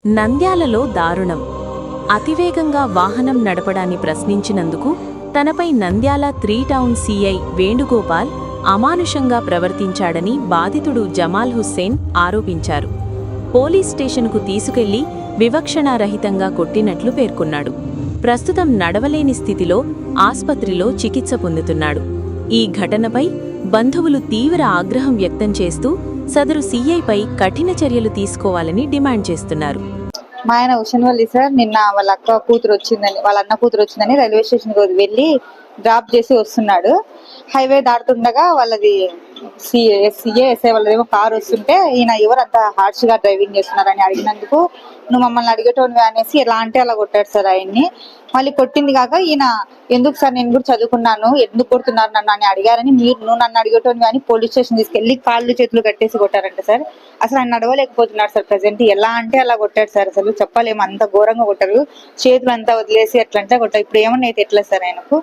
నంద్యాలలో దారుణం. అతివేగంగా వాహనం నడపడాన్ని ప్రశ్నించినందుకు తనపై నంద్యాల 3 టౌన్ సీఐ వేణుగోపాల్ అమానుషంగా ప్రవర్తించాడని బాధితుడు జమాల్ హుస్సేన్ ఆరోపించారు. పోలీస్ స్టేషన్కు తీసుకెళ్లి వివక్షణారహితంగా కొట్టినట్లు పేర్కొన్నాడు. ప్రస్తుతం నడవలేని స్థితిలో ఆస్పత్రిలో చికిత్స పొందుతున్నాడు. ఈ ఘటనపై బంధువులు తీవ్ర ఆగ్రహం వ్యక్తం చేస్తూ సదరు సీఐపై కఠిన చర్యలు తీసుకోవాలని డిమాండ్ చేస్తున్నారు. మా ఆయన ఉషన్వల్లి సార్ నిన్న వాళ్ళ అన్న కూతురు వచ్చిందని రైల్వే స్టేషన్ కి వెళ్ళి డ్రాప్ చేసి వస్తున్నాడు. హైవే దాటుతుండగా వాళ్ళది ఎస్ఐ వాళ్ళదేమో కారు వస్తుంటే ఈయన ఎవరంత హార్ష్ గా డ్రైవింగ్ చేస్తున్నారని అడిగినందుకు నువ్వు మమ్మల్ని అడిగేటోనివి అనేసి ఎలా అంటే అలా కొట్టాడు సార్ ఆయన్ని. మళ్ళీ కొట్టింది కాక ఈయన ఎందుకు సార్ నేను కూడా చదువుకున్నాను ఎందుకు కొడుతున్నారు నన్ను అని అడిగారని నువ్వు నన్ను అడిగేటోనివి అని పోలీస్ స్టేషన్ తీసుకెళ్లి కాళ్ళు చేతులు కట్టేసి కొట్టారంట సార్. అసలు ఆయన నడవలేకపోతున్నాడు సార్ ప్రెసెంట్. ఎలా అంటే అలా కొట్టాడు సార్. అసలు చెప్పలేము, అంత ఘోరంగా కొట్టారు. చేతులు అంతా వదిలేసి అట్లంటే కొట్టారు. ఇప్పుడు ఏమన్నా అయితే ఎట్లా సార్ ఆయనకు?